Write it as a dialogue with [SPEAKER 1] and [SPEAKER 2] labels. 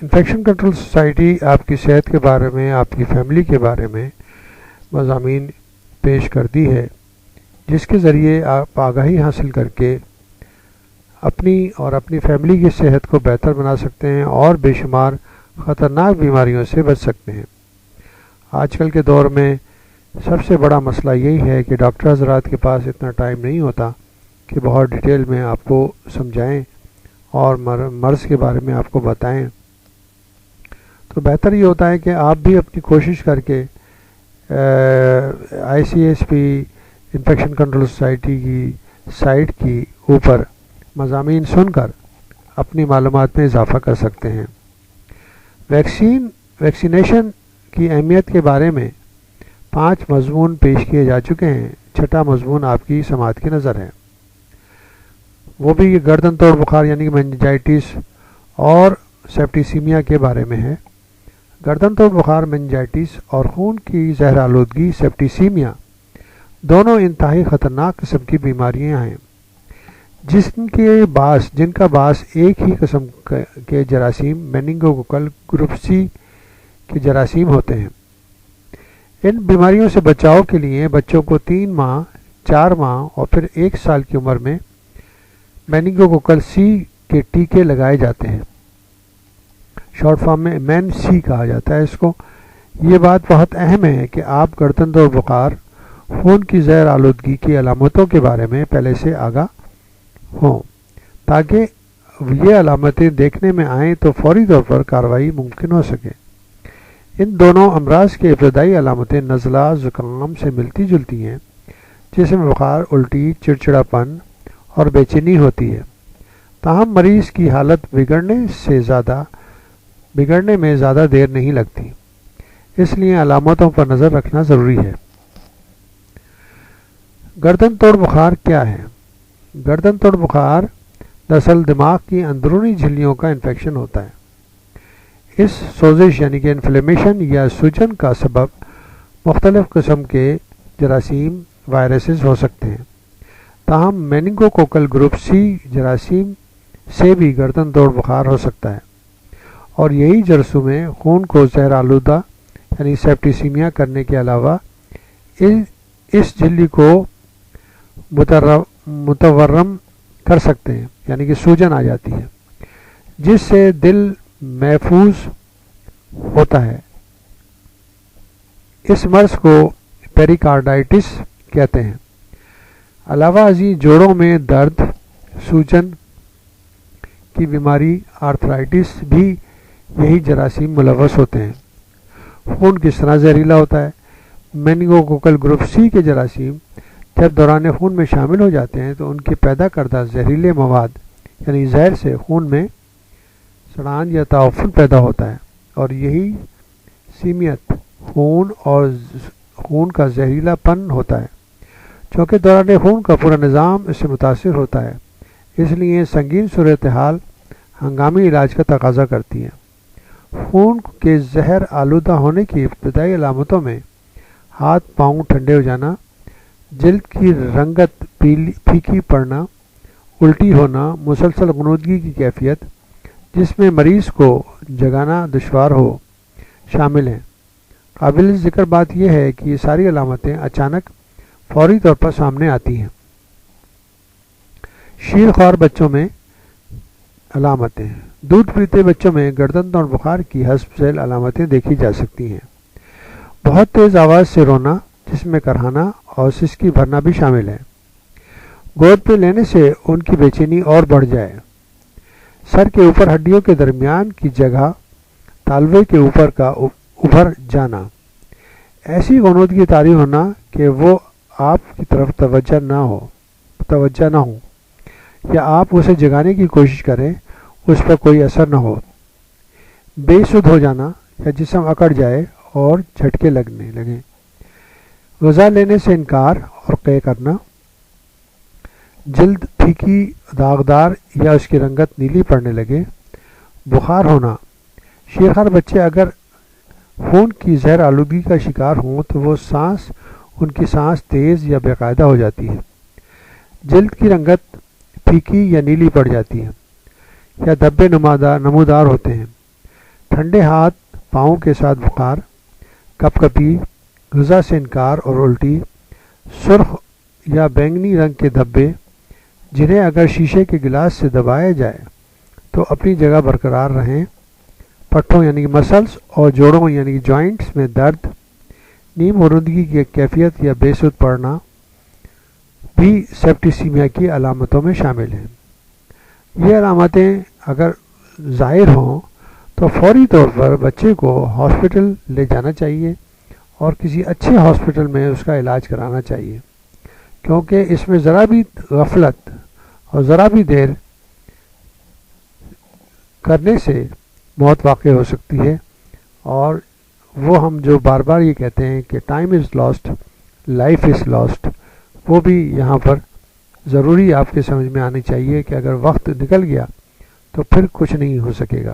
[SPEAKER 1] Infection control society آپ کی صحت کے بارے میں، آپ کی فیملی کے بارے میں مضامین پیش کرتی ہے، جس کے ذریعے آپ آگاہی حاصل کر کے اپنی اور اپنی فیملی کی صحت کو بہتر بنا سکتے ہیں اور بے شمار خطرناک بیماریوں سے بچ سکتے ہیں۔ آج کل کے دور میں سب سے بڑا مسئلہ یہی ہے کہ ڈاکٹر حضرات کے پاس اتنا ٹائم نہیں ہوتا کہ بہت ڈیٹیل میں آپ کو سمجھائیں اور مرض کے بارے میں آپ کو بتائیں۔ تو بہتر یہ ہوتا ہے کہ آپ بھی اپنی کوشش کر کے I C S P infection control society کی سائٹ کی اوپر مضامین سن کر اپنی معلومات میں اضافہ کر سکتے ہیں۔ ویکسینیشن کی اہمیت کے بارے میں 5 مضمون پیش کیے جا چکے ہیں۔ چھٹا مضمون آپ کی سماعت کی نظر ہے، وہ بھی گردن توڑ بخار یعنی کہ میننجائٹس اور سیپٹیسیمیا کے بارے میں ہے۔ گردن توڑ بخار، میننجائٹس اور خون کی زہر آلودگی سیپٹیسیمیا دونوں انتہائی خطرناک قسم کی بیماریاں ہیں جن کا باعث ایک ہی قسم کے جراثیم میننگوکوکل گروپ سی کے جراثیم ہوتے ہیں۔ ان بیماریوں سے بچاؤ کے لیے بچوں کو 3 ماہ، 4 ماہ اور پھر 1 سال کی عمر میں میننگوکوکل سی کے ٹیکے لگائے جاتے ہیں۔ شارٹ فارم میں مین سی کہا جاتا ہے اس کو۔ یہ بات بہت اہم ہے کہ آپ گردن توڑ بخار، خون کی زہر آلودگی کی علامتوں کے بارے میں پہلے سے آگاہ ہوں، تاکہ یہ علامتیں دیکھنے میں آئیں تو فوری طور پر کارروائی ممکن ہو سکے۔ ان دونوں امراض کے ابتدائی علامتیں نزلہ، زکام سے ملتی جلتی ہیں، جس میں بخار، الٹی، چڑچڑاپن اور بے چینی ہوتی ہے۔ تاہم مریض کی حالت بگڑنے میں زیادہ دیر نہیں لگتی، اس لیے علامتوں پر نظر رکھنا ضروری ہے۔ گردن توڑ بخار کیا ہے؟ گردن توڑ بخار دراصل دماغ کی اندرونی جھلیوں کا انفیکشن ہوتا ہے۔ اس سوزش یعنی کہ انفلیمیشن یا سوجن کا سبب مختلف قسم کے جراثیم، وائرسز ہو سکتے ہیں۔ تاہم میننگوکوکل گروپ سی جراثیم سے بھی گردن توڑ بخار ہو سکتا ہے، اور یہی جرثومیں خون کو زہر آلودہ یعنی سیپٹیسیمیا کرنے کے علاوہ اس جھلی کو متورم کر سکتے ہیں، یعنی کہ سوجن آ جاتی ہے، جس سے دل محفوظ ہوتا ہے۔ اس مرض کو پیریکارڈائٹس کہتے ہیں۔ علاوہ ازیں جوڑوں میں درد، سوجن کی بیماری، آرتھرائٹس بھی یہی جراثیم ملوث ہوتے ہیں۔ خون کس طرح زہریلا ہوتا ہے؟ میننگوکوکل گروپ سی کے جراثیم جب دوران خون میں شامل ہو جاتے ہیں تو ان کے پیدا کردہ زہریلے مواد یعنی زہر سے خون میں سڑان یا تعفن پیدا ہوتا ہے، اور یہی سیمیت خون کا زہریلا پن ہوتا ہے۔ چونکہ دوران خون کا پورا نظام اس سے متاثر ہوتا ہے، اس لیے سنگین صورتحال ہنگامی علاج کا تقاضا کرتی ہے۔ خون کے زہر آلودہ ہونے کی ابتدائی علامتوں میں ہاتھ پاؤں ٹھنڈے ہو جانا، جلد کی رنگت پھیکی پڑنا، الٹی ہونا، مسلسل غنودگی کی کیفیت جس میں مریض کو جگانا دشوار ہو شامل ہیں۔ قابل ذکر بات یہ ہے کہ یہ ساری علامتیں اچانک فوری طور پر سامنے آتی ہیں۔ شیر خوار بچوں میں علامتیں۔ دودھ پیتے بچوں میں گردن توڑ بخار کی حسب ذیل علامتیں دیکھی جا سکتی ہیں۔ بہت تیز آواز سے رونا، جس میں کرہانا اور سسکی بھرنا بھی شامل ہے۔ گود پہ لینے سے ان کی بے چینی اور بڑھ جائے۔ سر کے اوپر ہڈیوں کے درمیان کی جگہ تالوے کے اوپر کا ابھر جانا، ایسی غنودگی طاری ہونا کہ وہ آپ کی طرف توجہ نہ ہو، یا آپ اسے جگانے کی کوشش کریں اس پر کوئی اثر نہ ہو، بے سدھ ہو جانا یا جسم اکڑ جائے اور جھٹکے لگنے لگیں، غذا لینے سے انکار اور قے کرنا، جلد پھیکی داغدار یا اس کی رنگت نیلی پڑنے لگے، بخار ہونا۔ شیرخوار بچے اگر خون کی زہر آلودگی کا شکار ہوں تو ان کی سانس تیز یا بے قاعدہ ہو جاتی ہے، جلد کی رنگت پھیکی یا نیلی پڑ جاتی ہے، یا دھبے نمودار ہوتے ہیں، ٹھنڈے ہاتھ پاؤں کے ساتھ بخار، کپ کپی، غذا سے انکار اور الٹی، سرخ یا بینگنی رنگ کے دھبے جنہیں اگر شیشے کے گلاس سے دبایا جائے تو اپنی جگہ برقرار رہیں، پٹھوں یعنی مسلز اور جوڑوں یعنی جوائنٹس میں درد، نیم غنودگی کی کیفیت یا بے سود پڑنا بھی سیپٹیسیمیا کی علامتوں میں شامل ہیں۔ یہ علامتیں اگر ظاہر ہوں تو فوری طور پر بچے کو ہاسپٹل لے جانا چاہیے اور کسی اچھے ہاسپٹل میں اس کا علاج کرانا چاہیے، کیونکہ اس میں ذرا بھی غفلت اور ذرا بھی دیر کرنے سے موت واقع ہو سکتی ہے، اور وہ ہم جو بار بار یہ کہتے ہیں کہ time is last life is last, وہ بھی یہاں پر ضروری آپ کے سمجھ میں آنی چاہیے کہ اگر وقت نکل گیا تو پھر کچھ نہیں ہو سکے گا۔